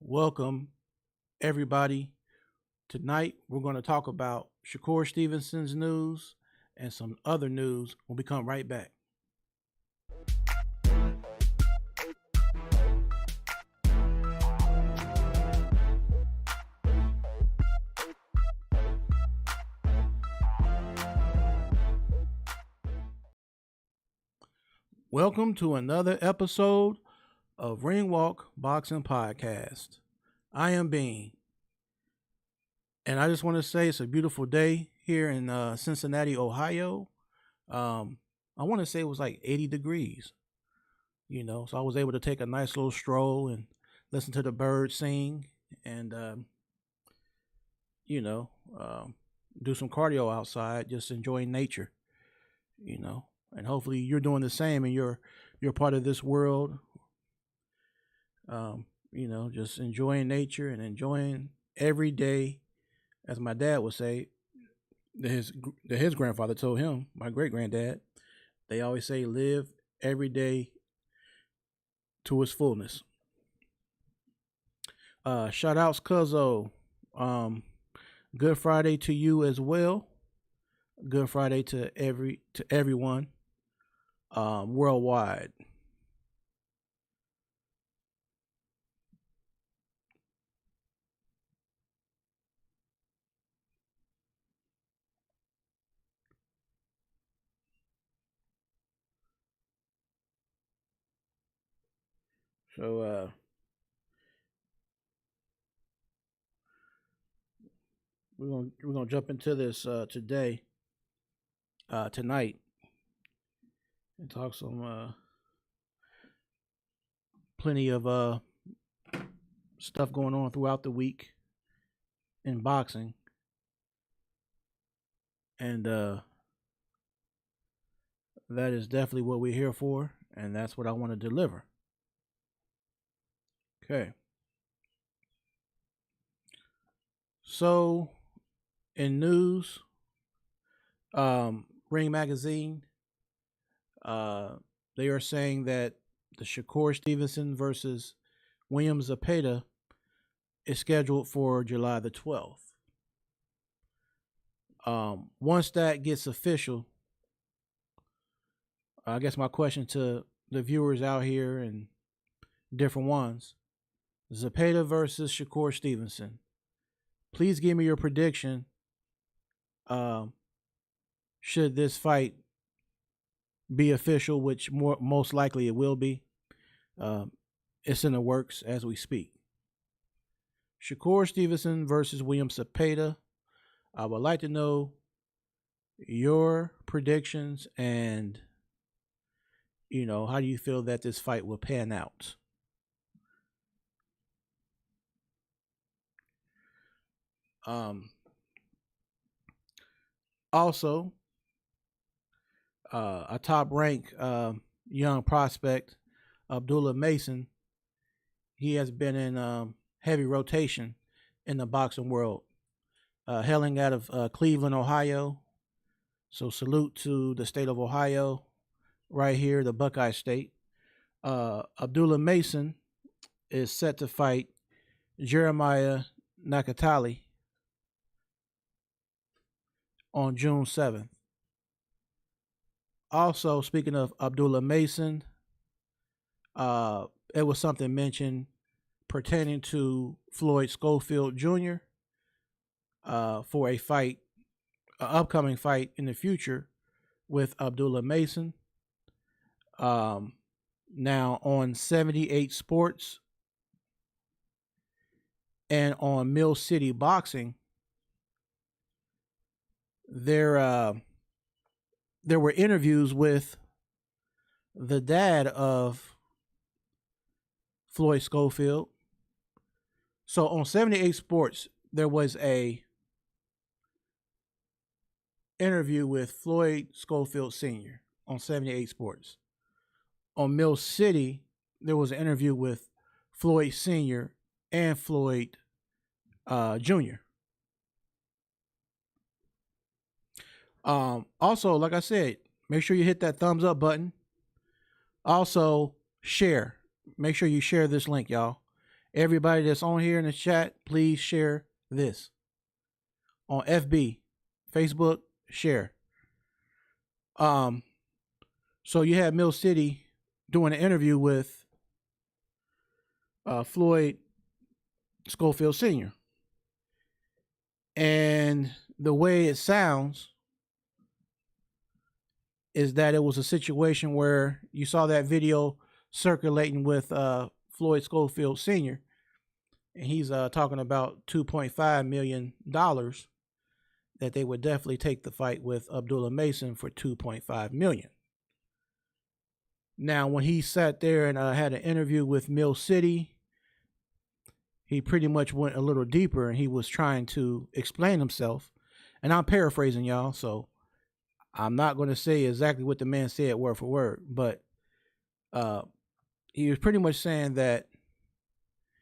Welcome, everybody. Tonight, we're going to talk about SHAKUR Stevenson's news and some other news when we come right back. Welcome to another episode of Ring Walk Boxing Podcast. I am Bean, and I just want to say it's a beautiful day here in Cincinnati, Ohio. I want to say it was like 80 degrees, so I was able to take a nice little stroll and listen to the birds sing and, do some cardio outside, just enjoying nature, and hopefully you're doing the same and you're part of this world. Just enjoying nature and enjoying every day, as my dad would say, that his grandfather told him, my great granddad, they always say, live every day to its fullness. Shout outs, Cuzzo. Good Friday to you as well. Good Friday to everyone worldwide. So we're gonna jump into this tonight, and talk some plenty of stuff going on throughout the week in boxing, and that is definitely what we're here for, and that's what I want to deliver. Okay. So, in news, Ring Magazine, they are saying that the SHAKUR Stevenson versus William Zepeda is scheduled for July the 12th. Once that gets official, I guess my question to the viewers out here and different ones, Zepeda versus SHAKUR Stevenson. Please give me your prediction. Should this fight be official, which most likely it will be. It's in the works as we speak. SHAKUR Stevenson versus William Zepeda. I would like to know your predictions and, how do you feel that this fight will pan out? Also, a top-ranked young prospect, Abdullah Mason, he has been in heavy rotation in the boxing world, hailing out of Cleveland, Ohio. So salute to the state of Ohio, right here, the Buckeye State. Abdullah Mason is set to fight Jeremiah Nakatali on June 7th. Also, speaking of Abdullah Mason, it was something mentioned pertaining to Floyd Schofield Jr. For a fight, an upcoming fight in the future with Abdullah Mason. Now on 78 Sports and on Mill City Boxing, there were interviews with the dad of Floyd Schofield. So on 78 Sports, there was a interview with Floyd Schofield Sr. on 78 Sports. On Mill City, there was an interview with Floyd Sr. and Floyd Jr. Also, like I said, make sure you hit that thumbs up button. Also, share. Make sure you share this link, y'all. Everybody that's on here in the chat, please share this on FB, Facebook. Share. So you had Mill City doing an interview with Floyd Schofield Sr. And the way it sounds is that it was a situation where you saw that video circulating with Floyd Schofield Sr. And he's talking about $2.5 million that they would definitely take the fight with Abdullah Mason for $2.5 million. Now, when he sat there and had an interview with Mill City, he pretty much went a little deeper and he was trying to explain himself. And I'm paraphrasing, y'all, so I'm not going to say exactly what the man said word for word, but he was pretty much saying that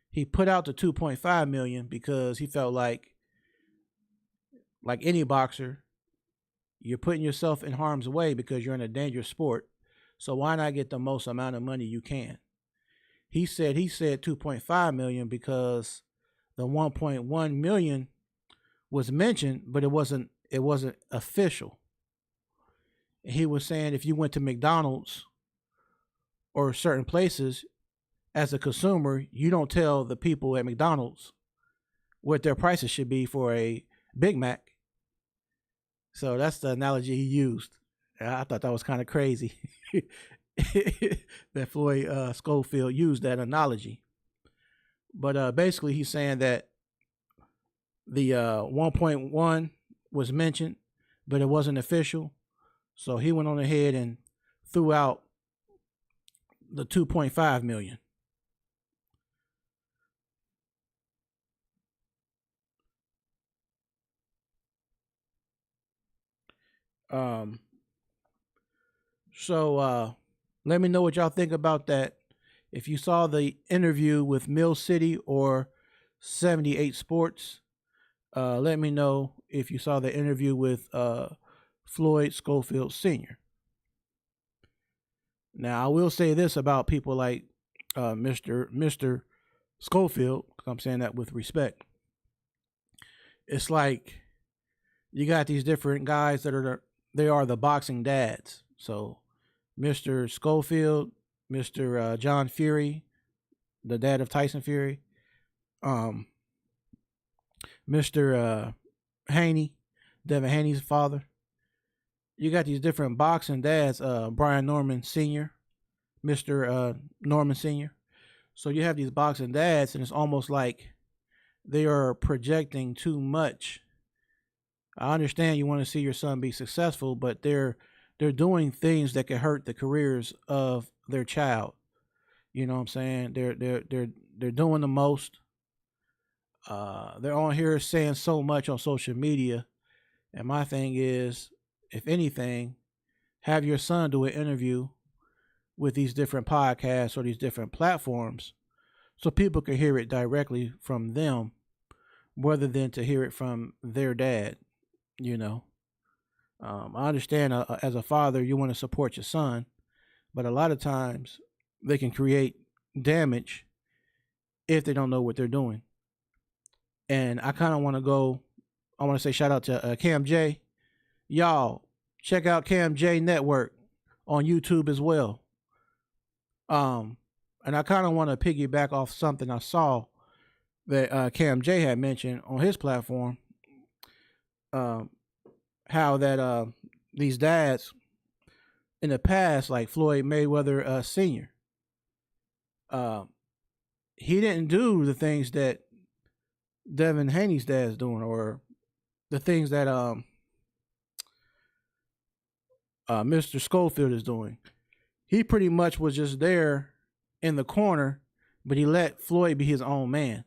he put out the $2.5 million because he felt like any boxer, you're putting yourself in harm's way because you're in a dangerous sport. So why not get the most amount of money you can? He said $2.5 million because the $1.1 million was mentioned, but it wasn't official. He was saying if you went to McDonald's or certain places as a consumer, you don't tell the people at McDonald's what their prices should be for a Big Mac. So that's the analogy he used. I thought that was kind of crazy that Floyd Schofield used that analogy. But basically he's saying that the 1.1 was mentioned, but it wasn't official. So he went on ahead and threw out the 2.5 million. So let me know what y'all think about that. If you saw the interview with Mill City or 78 Sports, let me know if you saw the interview with Floyd Schofield Sr. Now, I will say this about people like Mr. Schofield, because I'm saying that with respect. It's like you got these different guys that are the boxing dads. So Mr. Schofield, Mr. John Fury, the dad of Tyson Fury, Mr. Haney, Devin Haney's father. You got these different boxing dads, Brian Norman Sr., Mr. Norman Sr. So you have these boxing dads, and it's almost like they are projecting too much. I understand you want to see your son be successful, but they're doing things that could hurt the careers of their child. You know what I'm saying? They're doing the most. They're on here saying so much on social media, and my thing is, if anything, have your son do an interview with these different podcasts or these different platforms so people can hear it directly from them rather than to hear it from their dad. You know, I understand as a father, you want to support your son, but a lot of times they can create damage if they don't know what they're doing. And I kind of want to say shout out to Cam J. Y'all, check out Cam J Network on YouTube as well. And I kind of want to piggyback off something I saw that Cam J had mentioned on his platform. How that these dads in the past, like Floyd Mayweather Sr., he didn't do the things that Devin Haney's dad's doing, or the things that Mr. Schofield is doing. He pretty much was just there in the corner, but he let Floyd be his own man.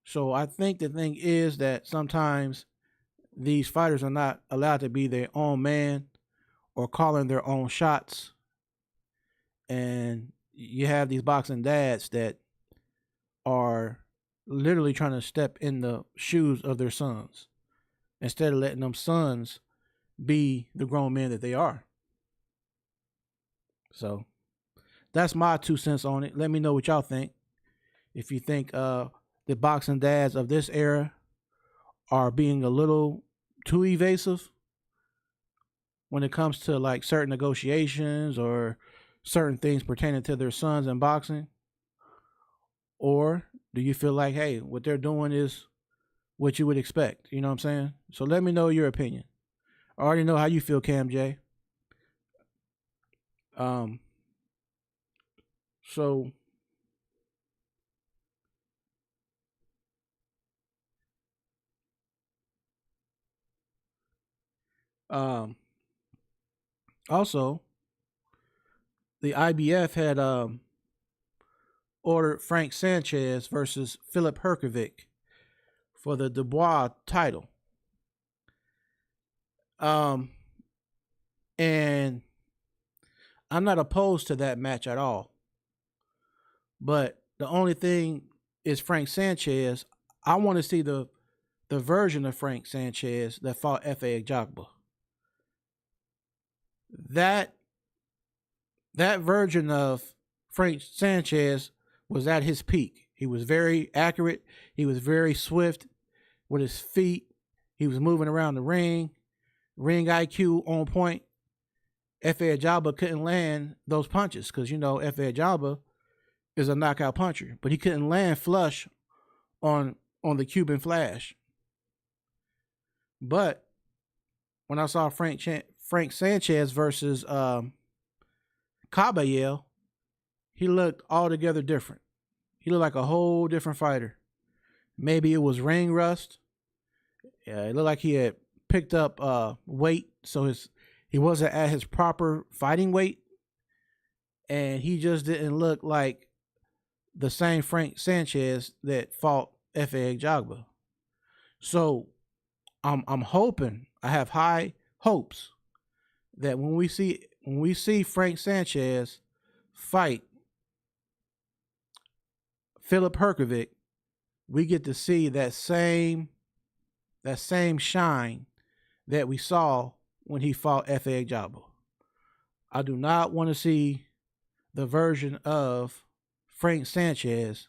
So I think the thing is that sometimes these fighters are not allowed to be their own man or calling their own shots. And you have these boxing dads that are literally trying to step in the shoes of their sons instead of letting them sons be the grown men that they are. So that's my 2 cents on it. Let me know what y'all think. If you think the boxing dads of this era are being a little too evasive when it comes to like certain negotiations or certain things pertaining to their sons in boxing, or do you feel like, hey, what they're doing is what you would expect? You know what I'm saying? So let me know your opinion. I already know how you feel, Cam J. Um, so um, also, the IBF had ordered Frank Sanchez versus Philip Herkovic for the Dubois title. Um, and I'm not opposed to that match at all. But the only thing is Frank Sanchez. I want to see the version of Frank Sanchez that fought F.A. Jogba. That that version of Frank Sanchez was at his peak. He was very accurate. He was very swift with his feet. He was moving around the ring IQ on point. F.A. Jogba couldn't land those punches because, F.A. Jogba is a knockout puncher, but he couldn't land flush on the Cuban Flash. But when I saw Frank Sanchez versus Caballero, he looked altogether different. He looked like a whole different fighter. Maybe it was ring rust. It looked like he had picked up weight, so he wasn't at his proper fighting weight, and he just didn't look like the same Frank Sanchez that fought F.A. Jogba. So I'm hoping, I have high hopes that when we see Frank Sanchez fight Philip Herkovic, we get to see that same shine that we saw when he fought F.A. Jogba. I do not want to see the version of Frank Sanchez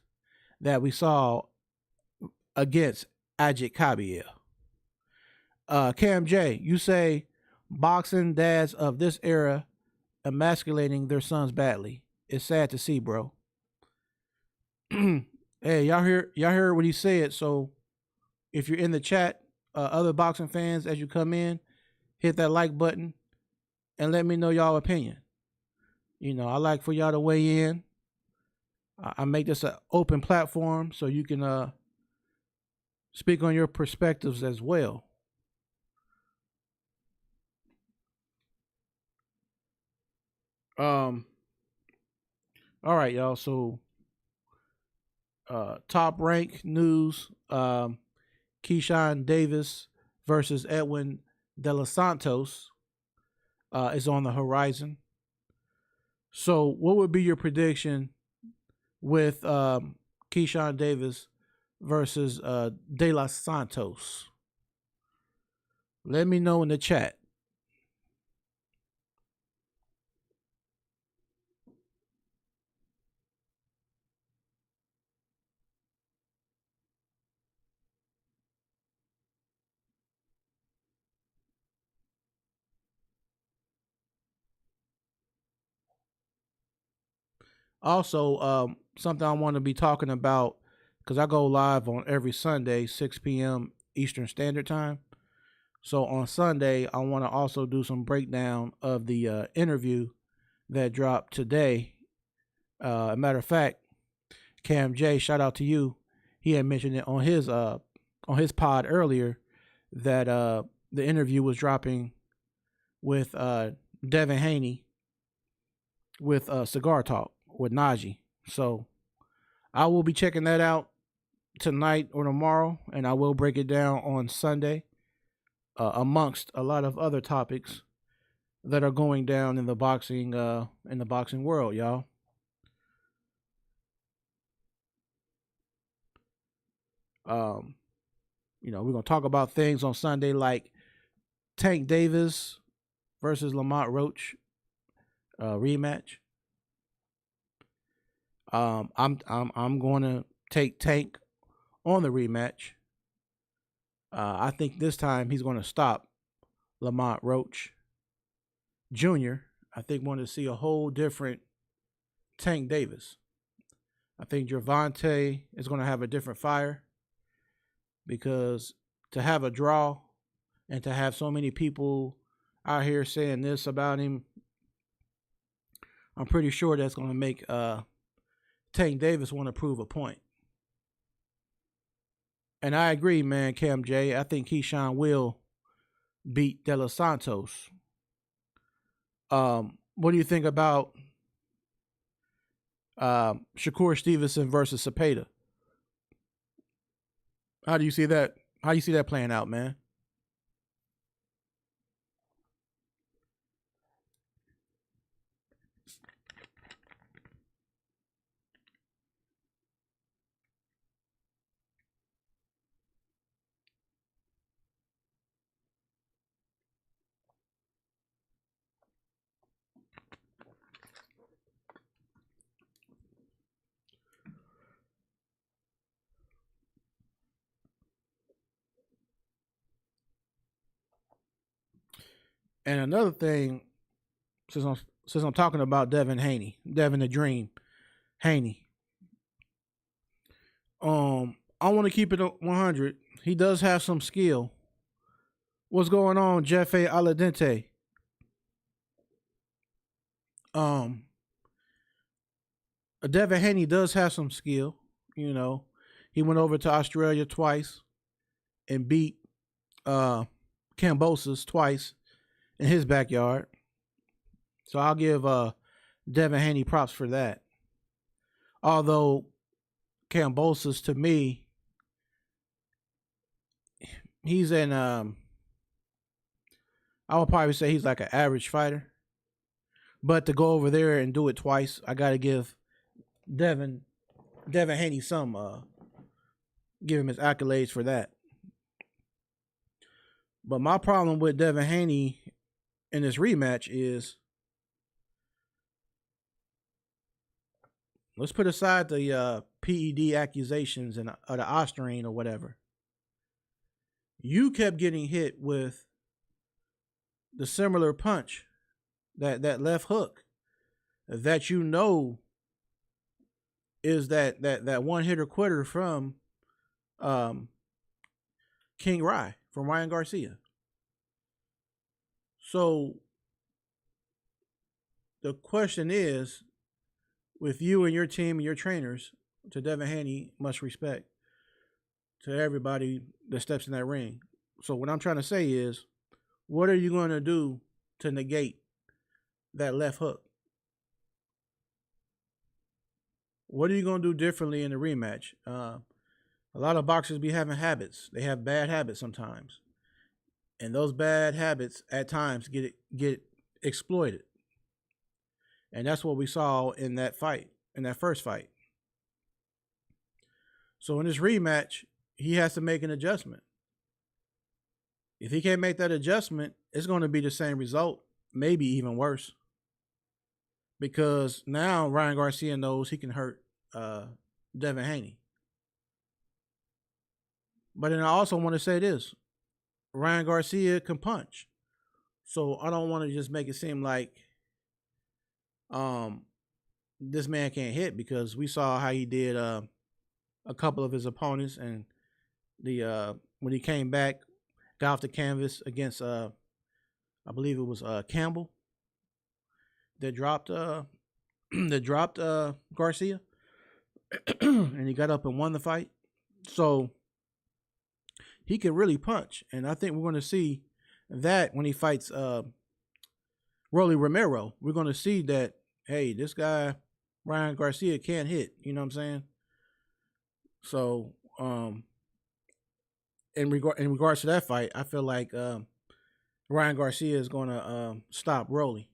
that we saw against Ajit Caballero. Cam J, you say boxing dads of this era emasculating their sons badly. It's sad to see, bro. Hey, y'all heard what he said. So if you're in the chat, other boxing fans, as you come in, hit that like button and let me know y'all opinion. I like for y'all to weigh in. I make this an open platform so you can speak on your perspectives as well. All right, y'all. So top rank news. KEYSHAWN Davis versus Edwin De Los Santos is on the horizon. So what would be your prediction with KEYSHAWN Davis versus De Los Santos? Let me know in the chat. Also, something I want to be talking about, because I go live on every Sunday, 6 p.m. Eastern Standard Time. So on Sunday, I want to also do some breakdown of the interview that dropped today. A matter of fact, Cam J, shout out to you. He had mentioned it on his pod earlier that the interview was dropping with Devin Haney with Cigar Talk with Najee. So I will be checking that out tonight or tomorrow, and I will break it down on Sunday, amongst a lot of other topics that are going down in the boxing world, y'all. We're gonna talk about things on Sunday like Tank Davis versus Lamont Roach rematch. I'm going to take Tank on the rematch. I think this time he's going to stop Lamont Roach Jr. I think we're going to see a whole different Tank Davis. I think Gervonta is going to have a different fire, because to have a draw and to have so many people out here saying this about him, I'm pretty sure that's going to make Tank Davis want to prove a point. And I agree, man, Cam J. I think KEYSHAWN will beat De Los Santos. What do you think about Shakur Stevenson versus Cepeda? How do you see that? How do you see that playing out, man? And another thing, since I'm talking about Devin Haney, Devin the Dream Haney, I want to keep it 100. He does have some skill. What's going on, Jefe Aladente? Devin Haney does have some skill. You know, he went over to Australia twice and beat Kambosos twice in his backyard. So I'll give Devin Haney props for that. Although Kambosos, to me, he's in I would probably say he's like an average fighter. But to go over there and do it twice, I gotta give Devin Haney some give him his accolades for that. But my problem with Devin Haney in this rematch is, let's put aside the PED accusations and the Osterine or whatever. You kept getting hit with the similar punch, that left hook, that you know is that one hitter quitter from King Rye, from Ryan Garcia. So the question is, with you and your team and your trainers, to Devin Haney, much respect to everybody that steps in that ring. So what I'm trying to say is, what are you going to do to negate that left hook? What are you going to do differently in the rematch? A lot of boxers be having habits. They have bad habits sometimes. And those bad habits at times get exploited. And that's what we saw in that fight, in that first fight. So in this rematch, he has to make an adjustment. If he can't make that adjustment, it's going to be the same result, maybe even worse. Because now Ryan Garcia knows he can hurt Devin Haney. But then I also want to say this. Ryan Garcia can punch. So I don't want to just make it seem like this man can't hit, because we saw how he did a couple of his opponents, and the when he came back, got off the canvas against I believe it was Campbell that dropped Garcia and he got up and won the fight. So he can really punch, and I think we're going to see that when he fights Rolly Romero. We're going to see that, hey, this guy Ryan Garcia can't hit. You know what I'm saying? So in regards to that fight, I feel like Ryan Garcia is going to stop Rolly.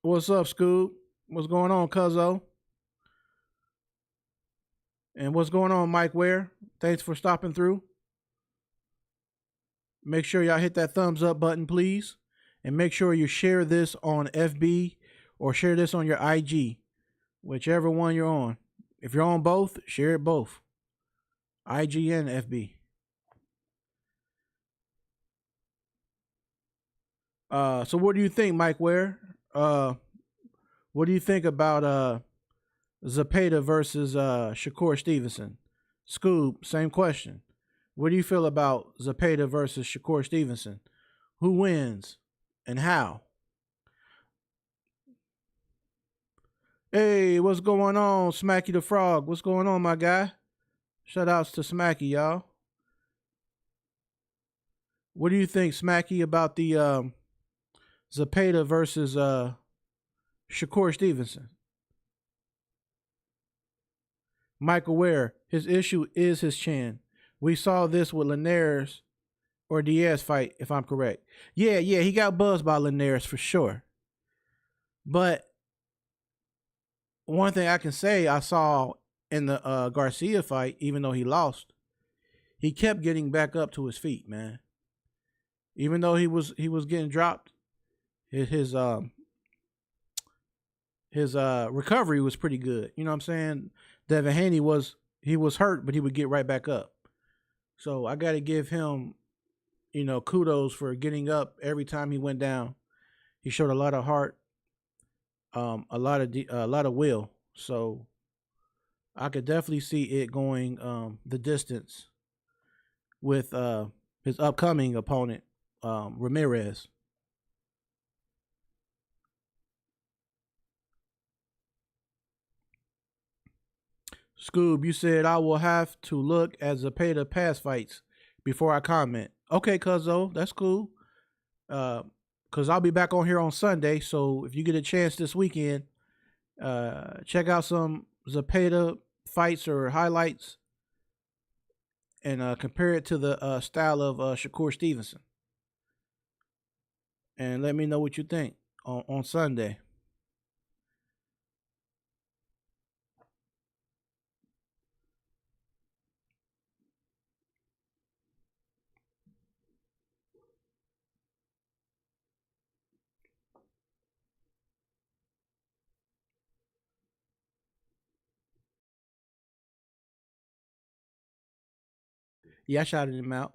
What's up, Scoob? What's going on, Cuzzo? And what's going on, Mike Ware? Thanks for stopping through. Make sure y'all hit that thumbs up button, please. And make sure you share this on FB or share this on your IG, whichever one you're on. If you're on both, share it both, IG and FB. So what do you think, Mike Ware? What do you think about Zepeda versus Shakur Stevenson? Scoob, same question. What do you feel about Zepeda versus Shakur Stevenson? Who wins and how? Hey, what's going on, Smacky the Frog? What's going on, my guy? Shout outs to Smacky, y'all. What do you think, Smacky, about the Zepeda versus Shakur Stevenson? Michael Ware, his issue is his chin. We saw this with Linares or Diaz fight, if I'm correct. Yeah, he got buzzed by Linares for sure. But one thing I can say I saw in the Garcia fight, even though he lost, he kept getting back up to his feet, man. Even though he was getting dropped, his recovery was pretty good. You know what I'm saying? Devin Haney was hurt, but he would get right back up. So I got to give him, kudos for getting up every time he went down. He showed a lot of heart, a lot of will. So I could definitely see it going the distance with his upcoming opponent, Ramirez. Scoob, you said I will have to look at Zepeda past fights before I comment. Okay, cuzzo, that's cool. Cause I'll be back on here on Sunday. So if you get a chance this weekend, check out some Zepeda fights or highlights and compare it to the style of Shakur Stevenson. And let me know what you think on Sunday. Yeah, I shouted him out.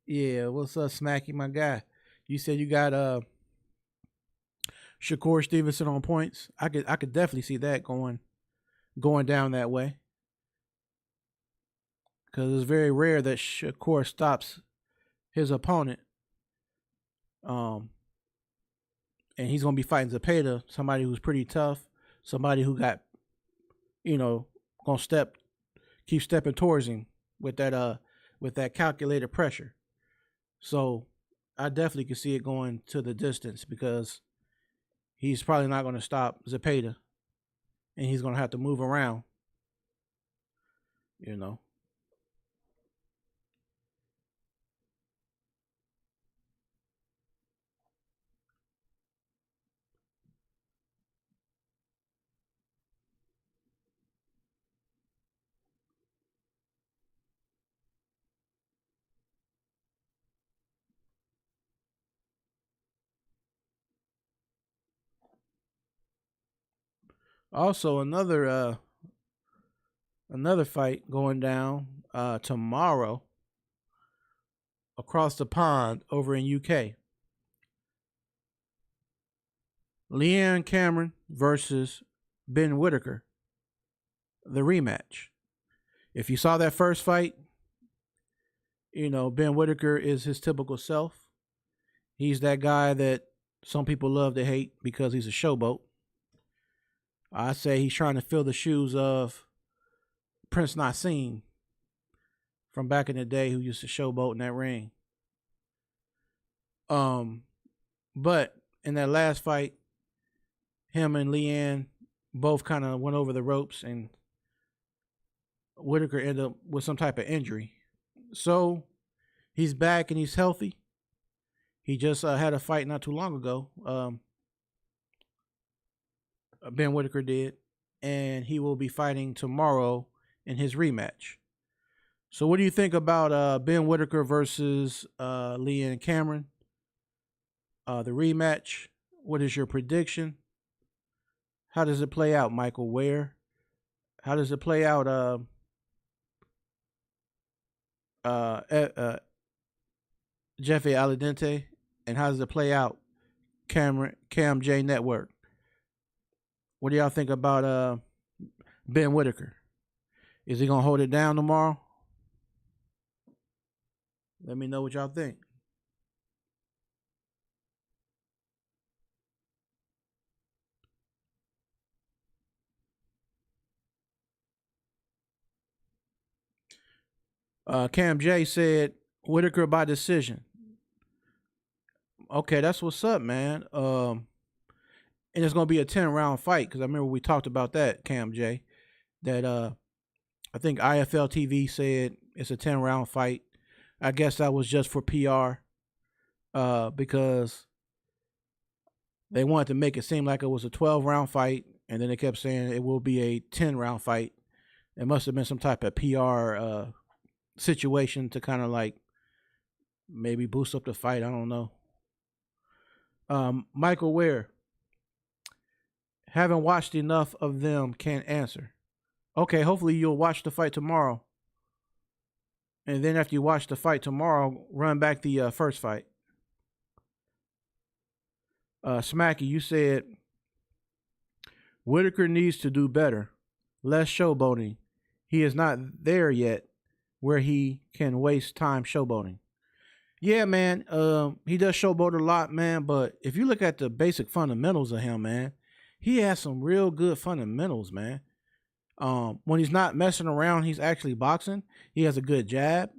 Yeah, what's up, Smacky, my guy? You said you got Shakur Stevenson on points. I could definitely see that going down that way. Because it's very rare that Shakur stops his opponent. And he's gonna be fighting Zepeda, somebody who's pretty tough, somebody who got, gonna keep stepping towards him with that calculated pressure. So I definitely could see it going to the distance because he's probably not gonna stop Zepeda, and he's gonna have to move around. Also, another fight going down tomorrow across the pond over in UK. Leanne Cameron versus Ben Whitaker, the rematch. If you saw that first fight, Ben Whitaker is his typical self. He's that guy that some people love to hate because he's a showboat. I say he's trying to fill the shoes of Prince Nassim from back in the day, who used to showboat in that ring. But in that last fight, him and Leanne both kind of went over the ropes, and Whitaker ended up with some type of injury. So he's back and he's healthy. He just had a fight not too long ago. Ben Whitaker did, and he will be fighting tomorrow in his rematch. So what do you think about Ben Whitaker versus Leanne Cameron? The rematch. What is your prediction? How does it play out, Michael? Where? How does it play out? Uh, uh, uh Jeffy Aladente, and how does it play out? Cam J Network. What do y'all think about Ben Whitaker? Is he gonna hold it down tomorrow? Let me know what y'all think. Cam J said Whitaker by decision. Okay, that's what's up, man. And it's gonna be a 10 round fight because I remember we talked about that, Cam J. That I think IFL TV said it's a 10 round fight. I guess that was just for PR, because they wanted to make it seem like it was a 12 round fight, and then they kept saying it will be a 10 round fight. It must have been some type of PR situation to kind of like maybe boost up the fight. I don't know. Michael Ware, haven't watched enough of them, can't answer. Okay, hopefully you'll watch the fight tomorrow. And then after you watch the fight tomorrow, run back the first fight. Smacky, you said Whitaker needs to do better. Less showboating. He is not there yet where he can waste time showboating. Yeah, man. He does showboat a lot, man. But if you look at the basic fundamentals of him, man, he has some real good fundamentals, man. When he's not messing around, he's actually boxing. He has a good jab.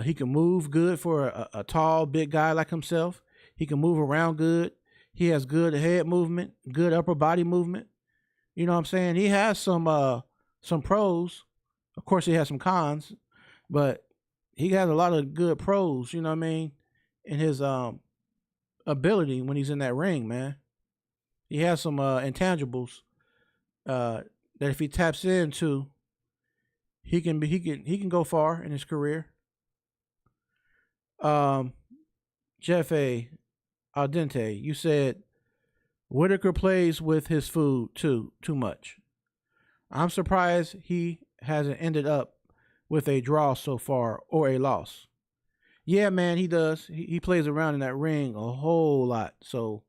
He can move good for a tall, big guy like himself. He can move around good. He has good head movement, good upper body movement. You know what I'm saying? He has some pros. Of course, he has some cons, but he has a lot of good pros. You know what I mean? In his ability when he's in that ring, man. He has some intangibles that if he taps into, he can go far in his career. Jeff A. Al dente, you said Whitaker plays with his food too much. I'm surprised he hasn't ended up with a draw so far or a loss. Yeah, man, he does. He plays around in that ring a whole lot. So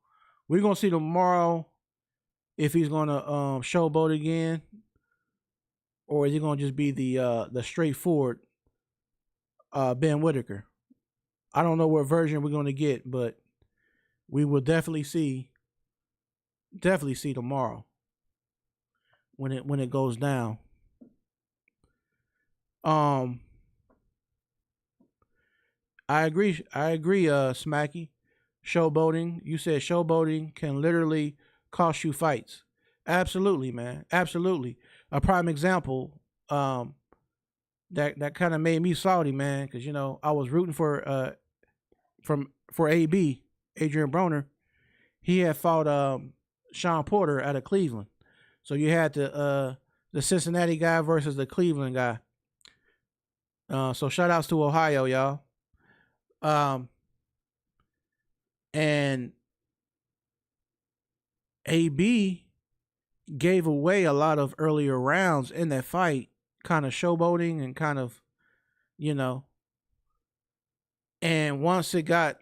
we're gonna see tomorrow if he's gonna showboat again, or is he gonna just be the straightforward Ben Whitaker? I don't know what version we're gonna get, but we will definitely see tomorrow when it goes down. I agree, Smacky. Showboating. You said showboating can literally cost you fights. Absolutely, man. Absolutely. A prime example, that kind of made me salty, man, because I was rooting for AB, Adrian Broner. He had fought Sean Porter out of Cleveland. So you had the Cincinnati guy versus the Cleveland guy. So shout outs to Ohio, y'all. And AB gave away a lot of earlier rounds in that fight, kind of showboating and kind of, and once it got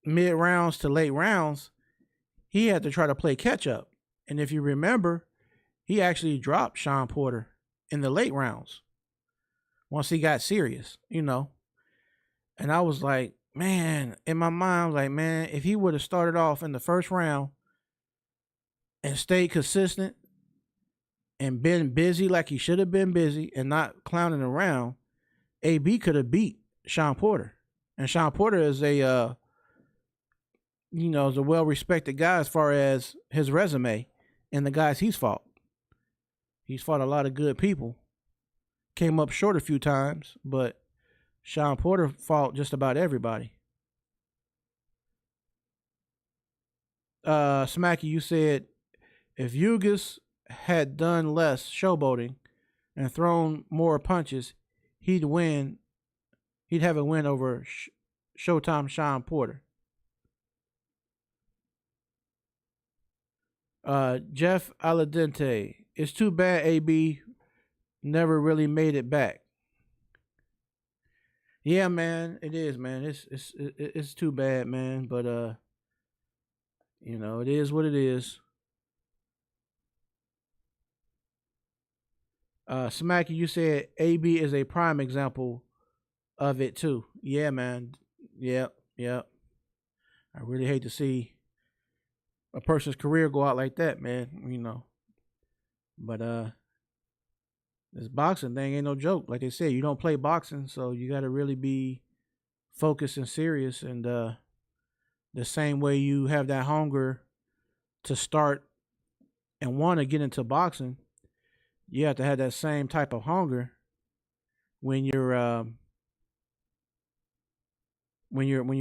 mid rounds to late rounds, he had to try to play catch up. And if you remember, he actually dropped Sean Porter in the late rounds once he got serious, And I was like, man, in my mind, I was like, man, if he would have started off in the first round and stayed consistent and been busy like he should have been busy and not clowning around, AB could have beat Sean Porter. And Sean Porter is is a well-respected guy as far as his resume and the guys he's fought. He's fought a lot of good people. Came up short a few times, but Sean Porter fought just about everybody. Smacky, you said if Ugas had done less showboating and thrown more punches, he'd win. He'd have a win over Showtime Sean Porter. Jeff Aladente. It's too bad AB never really made it back. Yeah, man, it is, man. It's too bad, man. But it is what it is. Smacky, you said AB is a prime example of it too. Yeah, man. Yep, yep. I really hate to see a person's career go out like that, man. But this boxing thing ain't no joke. Like they said, you don't play boxing, so you got to really be focused and serious. And the same way you have that hunger to start and want to get into boxing, you have to have that same type of hunger when you're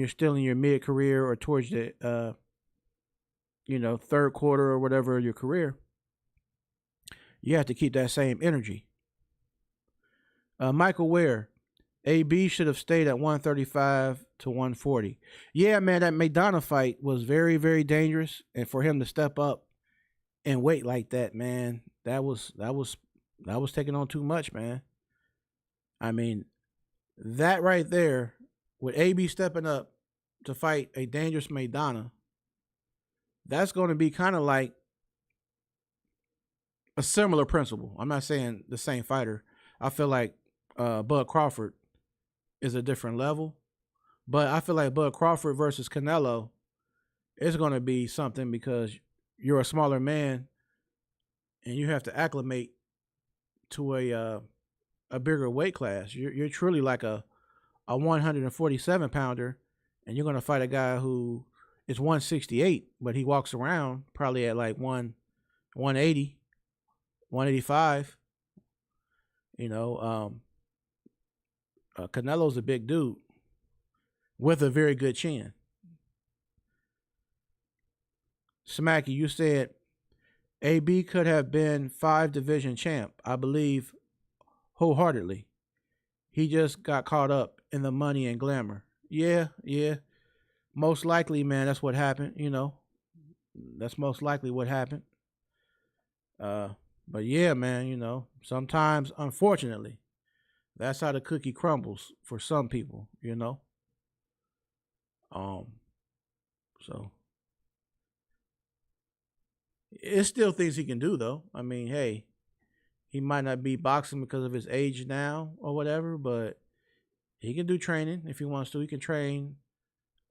still in your mid career or towards the third quarter or whatever of your career. You have to keep that same energy. Michael Ware, AB should have stayed at 135 to 140. Yeah, man, that McDonough fight was very, very dangerous, and for him to step up and weight like that, man, that was taking on too much, man. I mean, that right there, with AB stepping up to fight a dangerous McDonough, that's going to be kind of like a similar principle. I'm not saying the same fighter. I feel like Bud Crawford is a different level, but I feel like Bud Crawford versus Canelo is going to be something because you're a smaller man and you have to acclimate to a bigger weight class. You're truly like a 147 pounder, and you're going to fight a guy who is 168, but he walks around probably at like 180, 185. Canelo's a big dude with a very good chin. Smacky, you said AB could have been 5 division champ. I believe wholeheartedly. He just got caught up in the money and glamour. Yeah. Most likely, man, that's what happened, That's most likely what happened. But yeah, man, sometimes, unfortunately, that's how the cookie crumbles for some people, So it's still things he can do, though. I mean, hey, he might not be boxing because of his age now or whatever, but he can do training if he wants to. He can train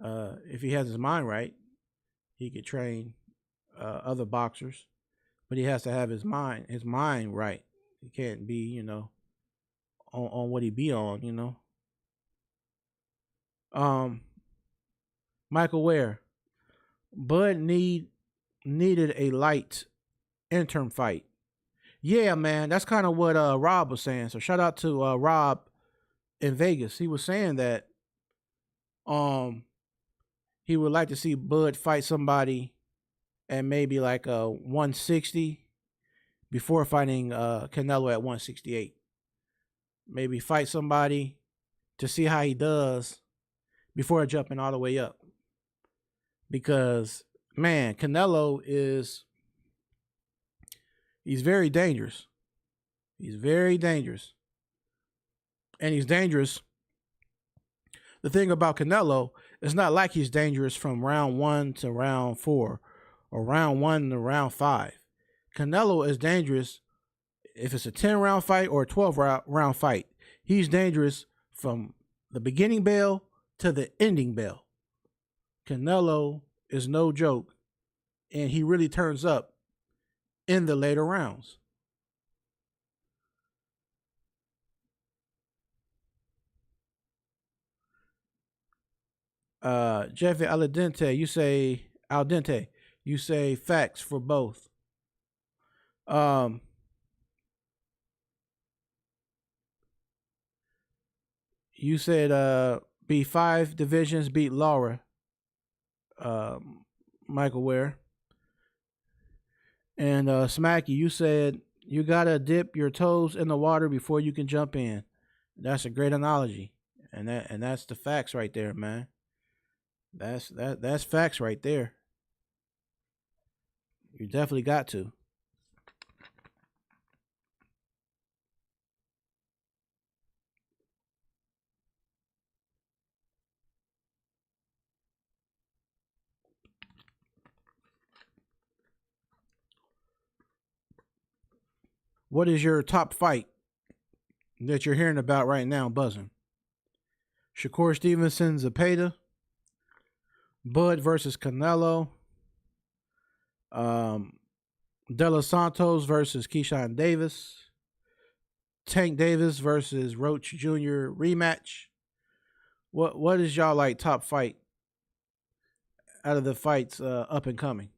if he has his mind right. He could train other boxers, but he has to have his mind right. He can't be, on what he be on, Michael Ware, Bud needed a light interim fight. Yeah, man, that's kind of what Rob was saying. So shout out to Rob in Vegas. He was saying that he would like to see Bud fight somebody at maybe like 160 before fighting Canelo at 168. Maybe fight somebody to see how he does before jumping all the way up. Because, man, Canelo he's very dangerous. He's very dangerous. And he's dangerous. The thing about Canelo, it's not like he's dangerous from round 1 to round 4 or round 1 to round 5. Canelo is dangerous if it's a 10-round fight or a 12-round fight. He's dangerous from the beginning bell to the ending bell. Canelo is no joke, and he really turns up in the later rounds. Jeffy Al Dente, you say facts for both. You said be 5 divisions, beat Laura. Michael Ware. And Smacky, you said you gotta dip your toes in the water before you can jump in. That's a great analogy, and that's the facts right there, man. That's facts right there. You definitely got to. What is your top fight that you're hearing about right now, buzzing? Shakur Stevenson, Zapata, Bud versus Canelo, um, De Los Santos versus Keyshawn Davis, Tank Davis versus Roach Jr. rematch. What is y'all like top fight out of the fights up and coming?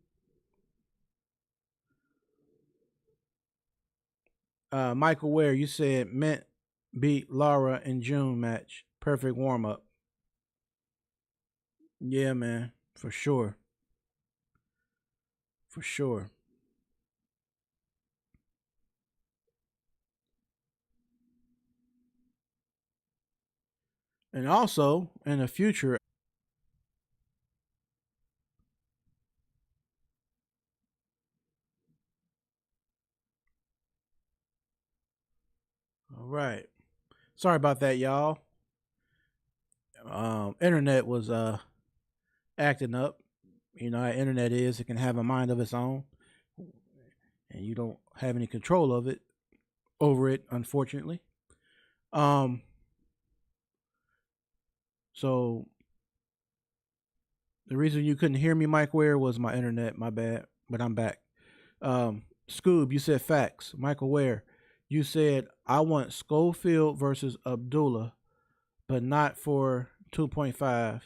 Michael Ware, you said Mint beat Lara in June match. Perfect warm up. Yeah, man, for sure. For sure. And also in the future, all right. Sorry about that, y'all. Internet was acting up. You know how internet is; it can have a mind of its own, and you don't have any control of it over it, unfortunately. Um, so the reason you couldn't hear me, Mike Ware, was my internet. My bad, but I'm back. Scoob, you said facts. Michael Ware, you said I want Schofield versus Abdullah, but not for 2.5.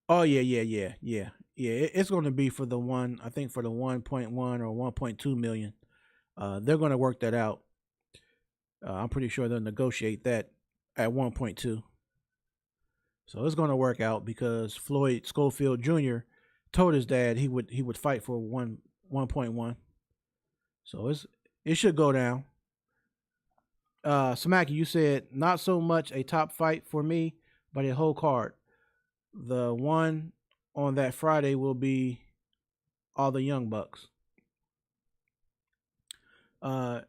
Oh yeah, yeah. It's going to be for the one. I think for the 1.1 or 1.2 million. They're going to work that out. I'm pretty sure they'll negotiate that at 1.2. So it's going to work out because Floyd Schofield Jr. told his dad he would fight for 1.1. So it should go down. Smacky, you said not so much a top fight for me, but a whole card. The one on that Friday will be all the Young Bucks. Uh,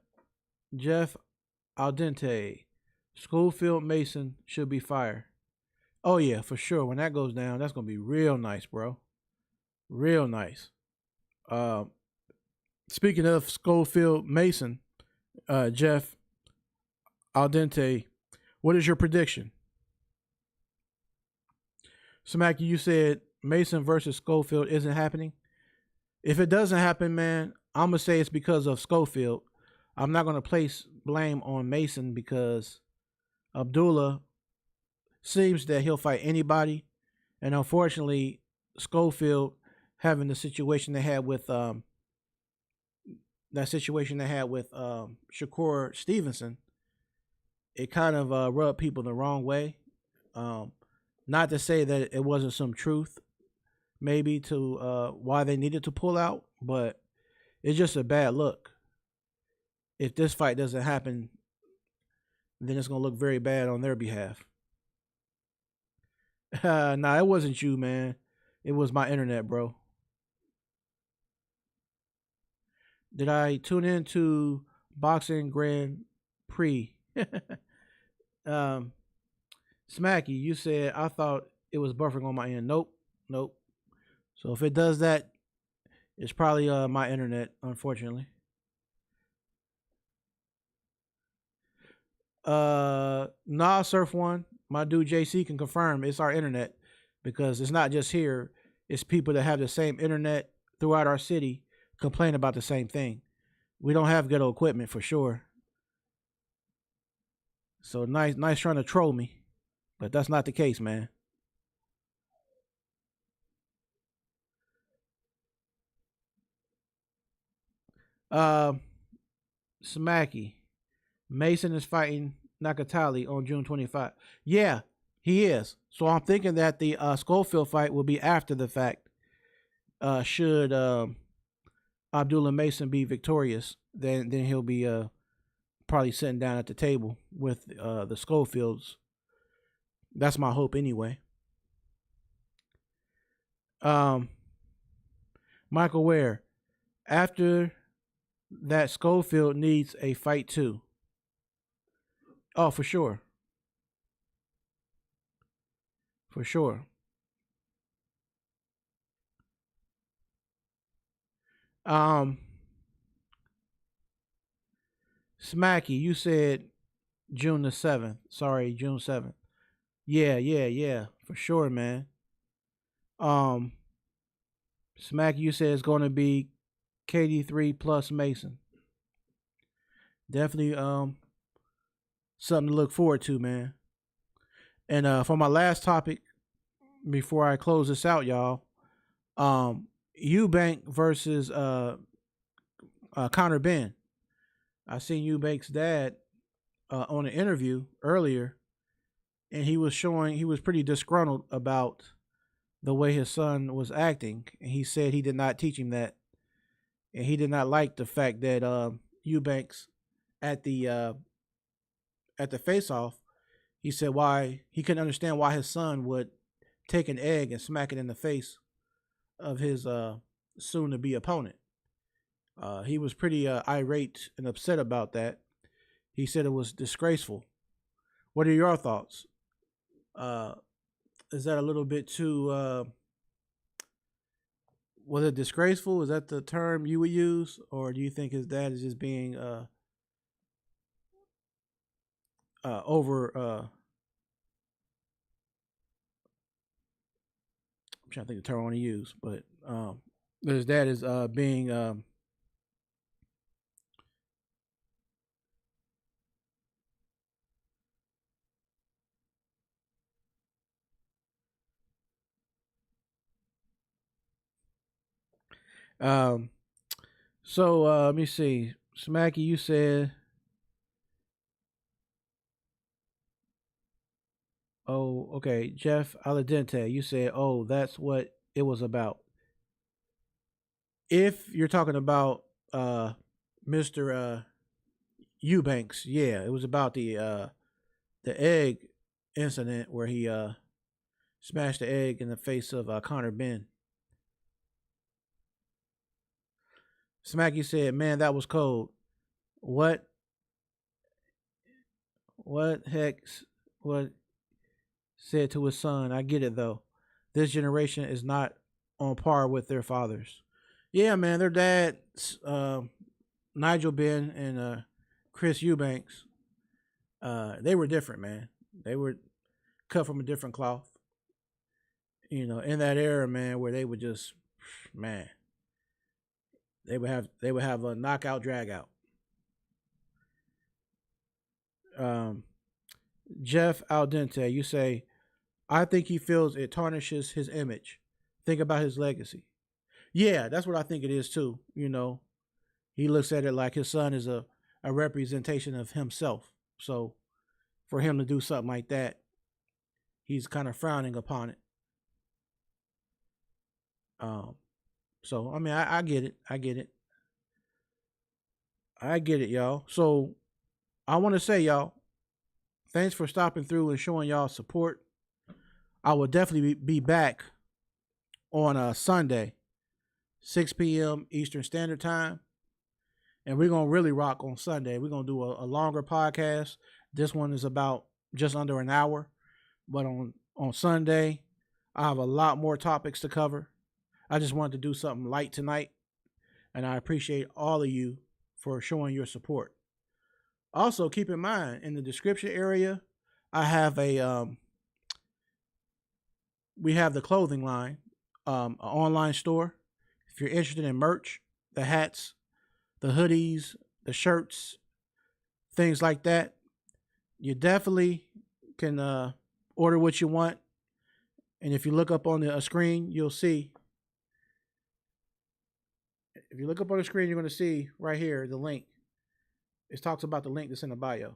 Jeff Aldente, Schofield Mason should be fire. Oh yeah, for sure. When that goes down, that's gonna be real nice, bro. Real nice. Uh, Speaking of Schofield Mason, Jeff Aldente, what is your prediction? Smacky, you said Mason versus Schofield isn't happening. If it doesn't happen, man, I'm gonna say it's because of Schofield. I'm not gonna place blame on Mason because Abdullah seems that he'll fight anybody, and unfortunately, Schofield having the situation they had with Shakur Stevenson, it kind of rubbed people the wrong way. Um, Not to say that it wasn't some truth, maybe to why they needed to pull out, but it's just a bad look. If this fight doesn't happen, then it's gonna look very bad on their behalf. Nah, it wasn't you, man. It was my internet, bro. Did I tune into Boxing Grand Prix? um, Smacky, you said I thought it was buffering on my end. Nope, nope. So if it does that, it's probably my internet, unfortunately. Nah, Surf One, my dude JC can confirm it's our internet because it's not just here. It's people that have the same internet throughout our city complain about the same thing. We don't have ghetto equipment for sure. So nice trying to troll me, but that's not the case, man. Um, Smacky, Mason is fighting Nakatali on June 25. Yeah, he is. So I'm thinking that the Schofield fight will be after the fact. Should Abdullah Mason be victorious, then he'll be probably sitting down at the table with the Schofields. That's my hope anyway. Um, Michael Ware. After that, Schofield needs a fight too. Oh, for sure. For sure. Um, Smacky, you said June the 7th. Sorry, June 7th. Yeah, yeah, yeah. For sure, man. Um, Smacky, you said it's going to be KD3 plus Mason. Definitely something to look forward to, man. And for my last topic, before I close this out, y'all, Eubank versus Connor Ben. I seen Eubank's dad on an interview earlier, and he was pretty disgruntled about the way his son was acting, and he said he did not teach him that, and he did not like the fact that Eubanks at the face off, he said why he couldn't understand why his son would take an egg and smack it in the face of his soon to be opponent. He was pretty irate and upset about that. He said it was disgraceful. What are your thoughts? Uh, is that a little bit too? Was it disgraceful? Is that the term you would use, or do you think his dad is just being over? I'm trying to think of the term I want to use, but his dad is being um. So let me see, Smacky. You said, "Oh, okay." Jeff Aladente, you said, "Oh, that's what it was about." If you're talking about Mr. Eubanks, yeah, it was about the egg incident where he smashed the egg in the face of Connor Ben. Smacky said, "Man, that was cold. What what hex what said to his son? I get it though. This generation is not on par with their fathers." Yeah, man, their dads, Nigel Ben and Chris Eubanks, they were different, man. They were cut from a different cloth. In that era, man, where they would just, man, they would have a knockout drag out. Um, Jeff Aldente, you say, I think he feels it tarnishes his image. Think about his legacy. Yeah, that's what I think it is too. He looks at it like his son is a representation of himself. So for him to do something like that, he's kind of frowning upon it. Um, so I mean, I get it. I get it. I get it, y'all. So I want to say, y'all, thanks for stopping through and showing y'all support. I will definitely be back on a Sunday, 6 p.m. Eastern Standard Time. And we're going to really rock on Sunday. We're going to do a longer podcast. This one is about just under an hour. But on Sunday, I have a lot more topics to cover. I just wanted to do something light tonight. And I appreciate all of you for showing your support. Also, keep in mind, in the description area, I have we have the clothing line, an online store. If you're interested in merch, the hats, the hoodies, the shirts, things like that, you definitely can order what you want. And if you look up on the screen, you'll see. If you look up on the screen, you're going to see right here the link. It talks about the link that's in the bio.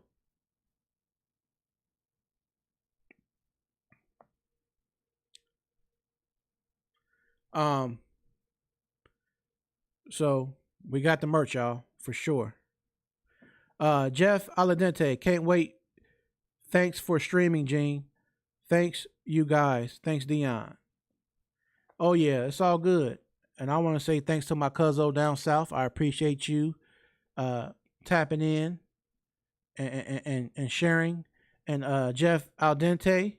So we got the merch, y'all, for sure. Jeff Aladente, can't wait. Thanks for streaming, Gene. Thanks, you guys. Thanks, Dion. Oh yeah, it's all good. And I want to say thanks to my cuzzo down south. I appreciate you tapping in and sharing. And Jeff Al Dente,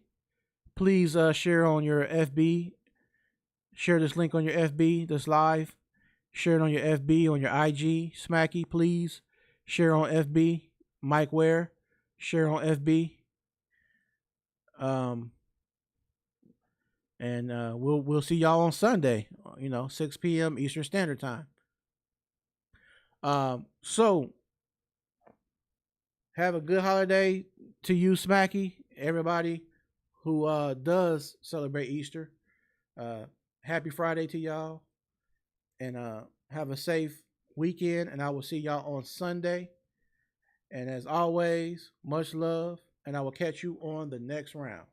please share on your FB. Share this link on your FB, this live. Share it on your FB, on your IG. Smacky, please. Share on FB. Mike Ware, share on FB. And we'll see y'all on Sunday, 6 p.m. Eastern Standard Time. So have a good holiday to you, Smacky, everybody who does celebrate Easter. Happy Friday to y'all, and have a safe weekend, and I will see y'all on Sunday. And as always, much love, and I will catch you on the next round.